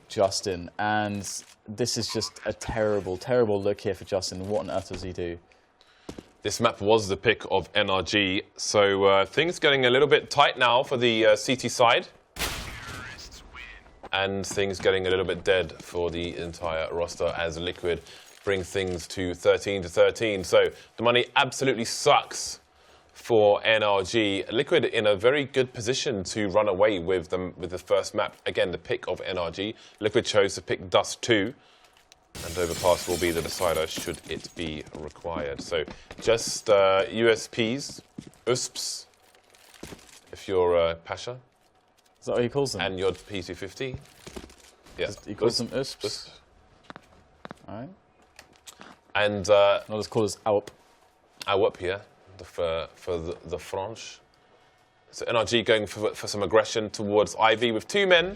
Justin. And this is just a terrible, terrible look here for Justin. What on earth does he do? This map was the pick of NRG, so things getting a little bit tight now for the CT side. And things getting a little bit dead for the entire roster as Liquid bring things to 13-13. So the money absolutely sucks for NRG. Liquid in a very good position to run away with the first map. Again, the pick of NRG. Liquid chose to pick Dust 2. And Overpass will be the decider should it be required. So just USPs, USPs, if you're Pasha. Is that what he calls them? And your P250. Yeah. He calls them USPs. All right. And not as cool as AWP. AWP, yeah, for the French. So NRG going for some aggression towards Ivy with 2 men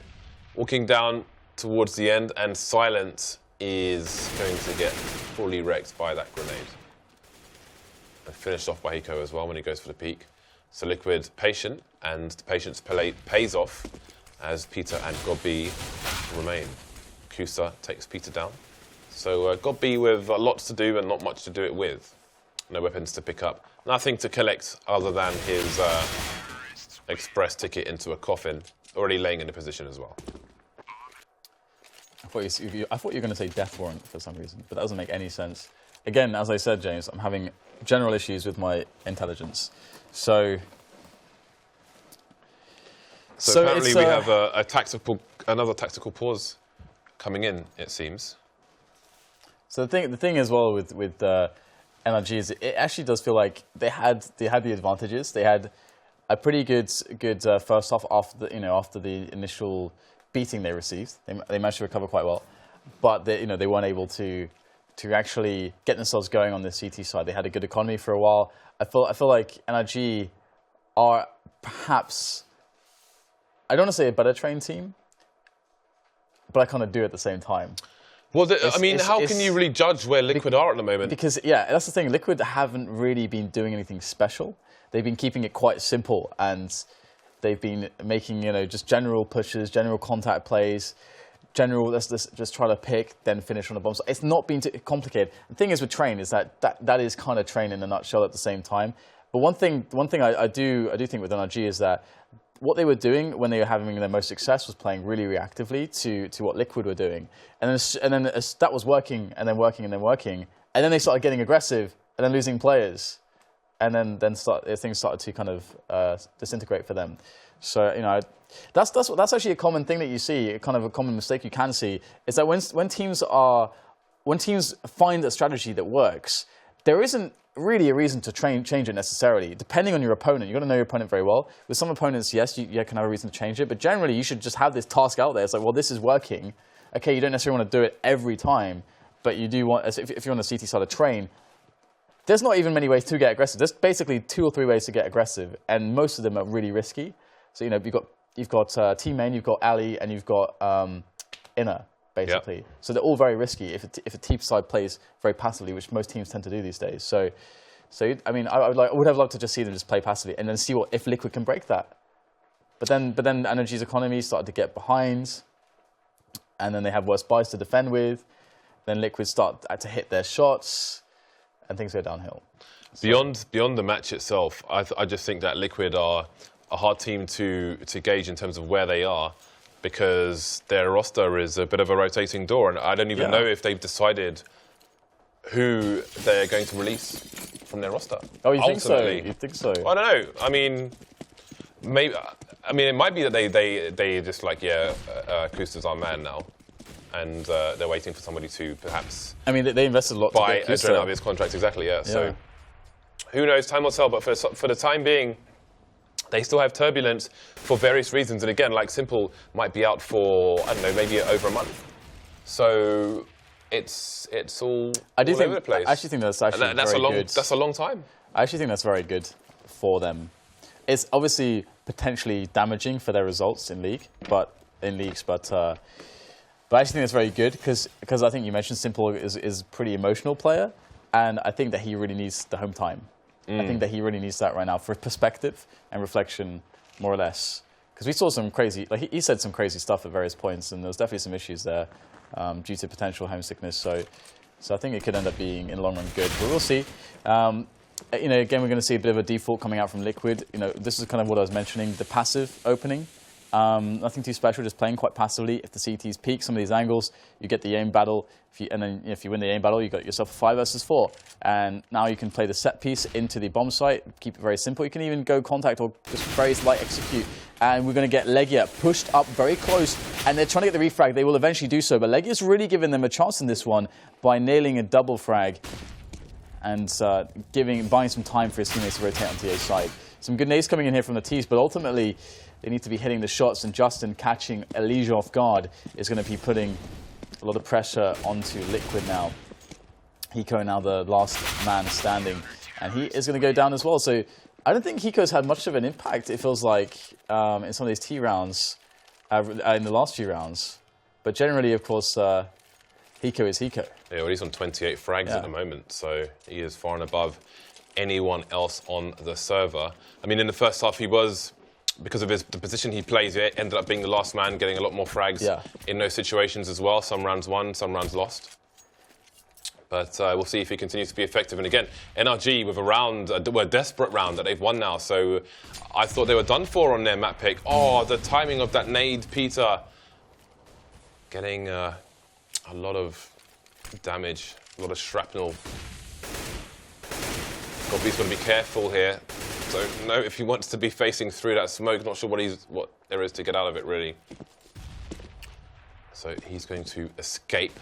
walking down towards the end, and Silent is going to get fully wrecked by that grenade. And finished off by Hiko as well when he goes for the peak. So Liquid patient, and the patience pays off as Peter and Gobby remain. Kusa takes Peter down. So Gobby with lots to do and not much to do it with. No weapons to pick up. Nothing to collect other than his express ticket into a coffin, already laying in a position as well. I thought you were going to say death warrant for some reason, but that doesn't make any sense. Again, as I said, James, I'm having general issues with my intelligence. So apparently we have another tactical pause coming in, it seems. So the thing as well with NRG is it actually does feel like they had the advantages. They had a pretty good first half after the initial beating they received. They managed to recover quite well, but they weren't able to actually get themselves going on the CT side. They had a good economy for a while. I feel like NRG are perhaps, I don't want to say a better trained team, but I kind of do at the same time. Well, how can you really judge where Liquid are at the moment? Because, yeah, that's the thing. Liquid haven't really been doing anything special. They've been keeping it quite simple, and they've been making, just general pushes, general contact plays, let's just try to pick, then finish on a bomb. So it's not been too complicated. The thing is with Train is that is kind of Train in a nutshell at the same time. But one thing I do think with NRG is that what they were doing when they were having their most success was playing really reactively to what Liquid were doing. And then that was working, and then working, and then working. And then they started getting aggressive, and then losing players. and then things started to kind of disintegrate for them. So, you know, that's actually a common thing that you see, kind of a common mistake you can see, is that when teams find a strategy that works, there isn't really a reason to change it necessarily, depending on your opponent. You've got to know your opponent very well. With some opponents, yes, you can have a reason to change it, but generally you should just have this task out there. It's like, well, this is working. Okay, you don't necessarily want to do it every time, but you do want, if you're on the CT side of train, there's not even many ways to get aggressive. There's basically 2 or 3 ways to get aggressive, and most of them are really risky. So, you know, you've got team main, you've got alley, and you've got inner, basically. Yep. So they're all very risky if a team side plays very passively, which most teams tend to do these days. So I mean, I would have loved to just see them just play passively and then see if Liquid can break that. But then NRG's economy started to get behind, and then they have worse buys to defend with. Then Liquid start to hit their shots, and things go downhill. Beyond the match itself, I just think that Liquid are a hard team to gauge in terms of where they are, because their roster is a bit of a rotating door, and I don't even know if they've decided who they're going to release from their roster. Oh, you think so? You think so? I don't know. I mean, maybe. I mean, it might be that they just like, Kusta's our man now, and they're waiting for somebody to perhaps. I mean, they invested a lot buy Adrian out of his contract. Exactly. Yeah. So who knows? Time will tell. But for the time being, they still have turbulence for various reasons. And again, like Simple might be out for, I don't know, maybe over a month. So it's all over the place. I actually think that's actually very good. That's a long time. I actually think that's very good for them. It's obviously potentially damaging for their results in leagues, but I actually think that's very good because I think you mentioned Simple is a pretty emotional player, and I think that he really needs the home time. I think that he really needs that right now for perspective and reflection, more or less. Because we saw some crazy, like he said some crazy stuff at various points, and there was definitely some issues there due to potential homesickness. So I think it could end up being in the long run good, but we'll see. You know, again, we're going to see a bit of a default coming out from Liquid. You know, this is kind of what I was mentioning, the passive opening. Nothing too special, just playing quite passively. If the CTs peak some of these angles, you get the aim battle. If you win the aim battle, you got yourself a 5 versus 4. And now you can play the set piece into the bomb site, keep it very simple. You can even go contact or just very light execute. And we're going to get Legia pushed up very close. And they're trying to get the refrag. They will eventually do so. But Legia's really giving them a chance in this one by nailing a double frag and buying some time for his teammates to rotate onto the A side. Some good nades coming in here from the T's, but ultimately they need to be hitting the shots, and Justin catching Elijah off guard is going to be putting a lot of pressure onto Liquid now. Hiko now the last man standing, and he is going to go down as well. So I don't think Hiko's had much of an impact, it feels like, in some of these T rounds, in the last few rounds. But generally, of course, Hiko is Hiko. Yeah, well, he's on 28 frags at the moment, so he is far and above anyone else on the server. I mean, in the first half, he was, because of the position he plays, he ended up being the last man, getting a lot more frags in those situations as well. Some rounds won, some rounds lost. But we'll see if he continues to be effective. And again, NRG with a desperate round that they've won now. So I thought they were done for on their map pick. Oh, the timing of that nade, Peter. Getting a lot of damage, a lot of shrapnel. Gobby's got to be careful here. Don't know if he wants to be facing through that smoke. Not sure what there is to get out of it, really. So he's going to escape.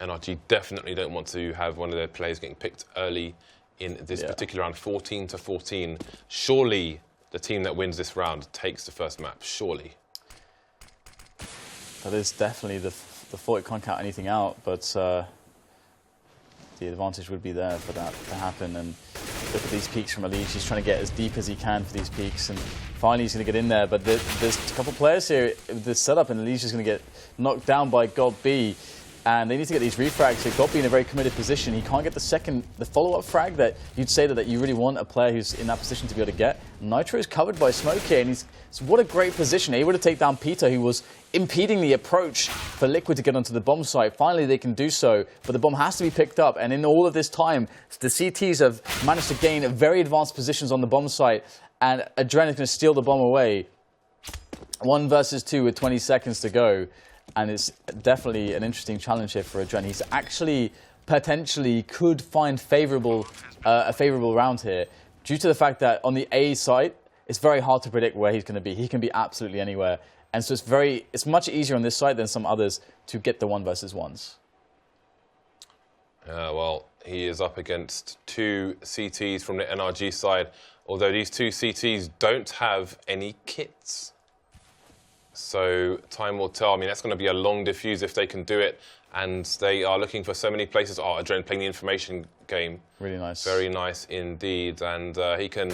NRG definitely don't want to have one of their players getting picked early in this particular round, 14-14. Surely the team that wins this round takes the first map, surely. That is definitely the thought. It can't count anything out, but the advantage would be there for that to happen. And look at these peaks from Elige. He's trying to get as deep as he can for these peaks, and finally he's going to get in there. But there's a couple of players here with this setup, and Elige is going to get knocked down by Gobby. And they need to get these refrags. So Gobby in a very committed position. He can't get the follow-up frag that you'd say that you really want a player who's in that position to be able to get. Nitro is covered by smoke here, and what a great position. Able to take down Peter, who was impeding the approach for Liquid to get onto the bomb site. Finally, they can do so, but the bomb has to be picked up. And in all of this time, the CTs have managed to gain very advanced positions on the bomb site, and Adren is going to steal the bomb away. 1 versus 2 with 20 seconds to go. And it's definitely an interesting challenge here for Adren. He's actually potentially could find a favourable round here, due to the fact that on the A side, it's very hard to predict where he's going to be. He can be absolutely anywhere. And so it's much easier on this side than some others to get the 1 versus 1s. Well, he is up against 2 CTs from the NRG side, although these 2 CTs don't have any kits. So time will tell. I mean, that's going to be a long diffuse if they can do it. And they are looking for so many places. Oh, Adren playing the information game. Really nice. Very nice indeed. And he can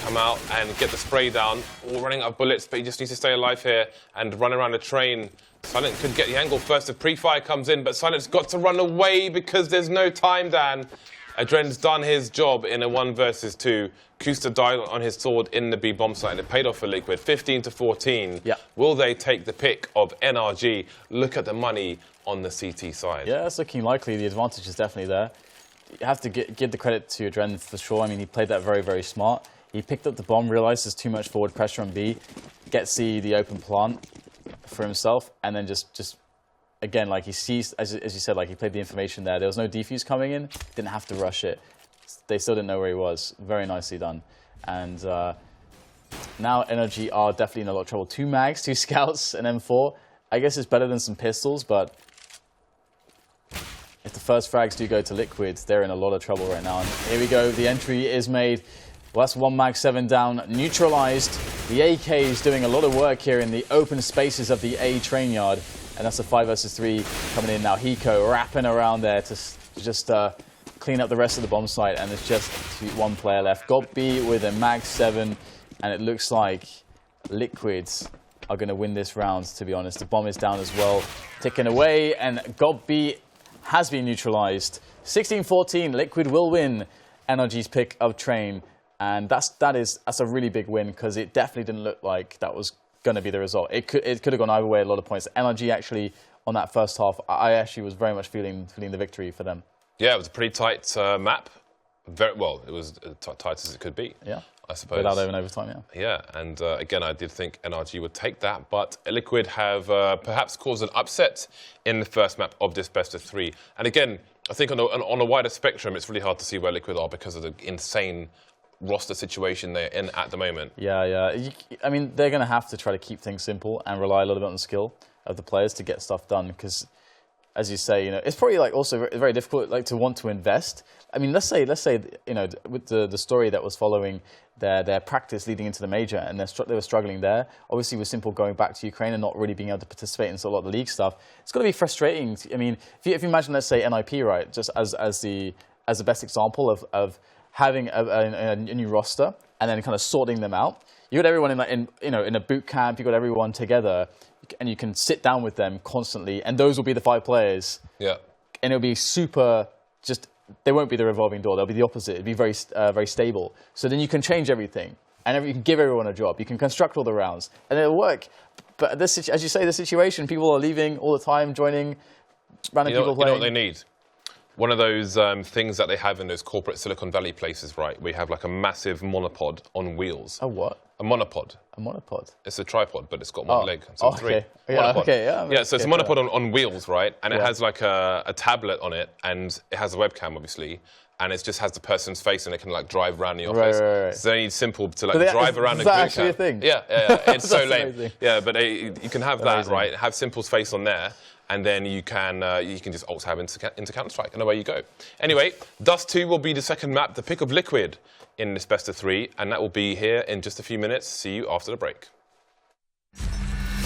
come out and get the spray down. All running out of bullets, but he just needs to stay alive here and run around the train. Silent could get the angle first if pre-fire comes in, but Silent's got to run away because there's no time, Dan. Adren's done his job in a 1 versus 2. Kusta died on his sword in the B bomb site, and it paid off for Liquid. 15-14. Yeah. Will they take the pick of NRG? Look at the money on the CT side. Yeah, it's looking likely. The advantage is definitely there. You have to give the credit to Adren for sure. I mean, he played that very, very smart. He picked up the bomb, realized there's too much forward pressure on B, gets the open plant for himself, and then just again, like he sees, as you said, like he played the information there. There was no defuse coming in, didn't have to rush it. They still didn't know where he was. Very nicely done. And now NRG are definitely in a lot of trouble. 2 mags, 2 scouts, and M4. I guess it's better than some pistols, but if the first frags do go to Liquid, they're in a lot of trouble right now. And here we go, the entry is made. Well, that's 1 mag 7 down, neutralized. The AK is doing a lot of work here in the open spaces of the A train yard. And that's a 5 versus 3 coming in now. Hiko wrapping around there to just clean up the rest of the bomb site. And there's just 1 player left. Gobby with a mag 7. And it looks like Liquids are going to win this round, to be honest. The bomb is down as well, ticking away. And Gobby has been neutralized. 16-14, Liquid will win NRG's pick of train. And that's a really big win, because it definitely didn't look like that was going to be the result. It could have gone either way, a lot of points. NRG actually, on that first half, I actually was very much feeling the victory for them. Yeah, it was a pretty tight map. Very well, it was as tight as it could be. Yeah, I suppose. Without even overtime, yeah. Yeah, and again, I did think NRG would take that, but Liquid have perhaps caused an upset in the first map of this best of 3. And again, I think on a wider spectrum, it's really hard to see where Liquid are because of the insane roster situation they're in at the moment. Yeah. I mean, they're going to have to try to keep things simple and rely a little bit on the skill of the players to get stuff done, because, as you say, it's probably like also very difficult like to want to invest. I mean, let's say with the story that was following their practice leading into the major, and they were struggling there. Obviously, with Simple going back to Ukraine and not really being able to participate in a lot of the league stuff, it's going to be frustrating. I mean, if you imagine, let's say NIP, right, just as the best example of having a new roster and then kind of sorting them out. You got everyone in a boot camp. You got everyone together, and you can sit down with them constantly. And those will be the 5 players. Yeah. And it'll be super. They won't be the revolving door. They'll be the opposite. It'll be very very stable. So then you can change everything, and you can give everyone a job. You can construct all the rounds, and it'll work. But this, as you say, the situation, people are leaving all the time, joining random people playing. You know what they need? One of those things that they have in those corporate Silicon Valley places, right? We have like a massive monopod on wheels. A what? A monopod. A monopod? It's a tripod, but it's got 1 leg. So 3. Okay. Yeah, okay, yeah. Yeah, so it's a monopod on wheels, right? And it has like a tablet on it, and it has a webcam, obviously. And it just has the person's face, and it can like drive around the office. Right. So they need Simple to like drive around the boot camp. Is that actually a thing? Yeah. It's so lame. Amazing. Yeah, but you can have that, right? Have Simple's face on there. And then you can just alt-tab into Counter-Strike, and away you go. Anyway, Dust 2 will be the second map, the pick of Liquid in this best of 3, and that will be here in just a few minutes. See you after the break.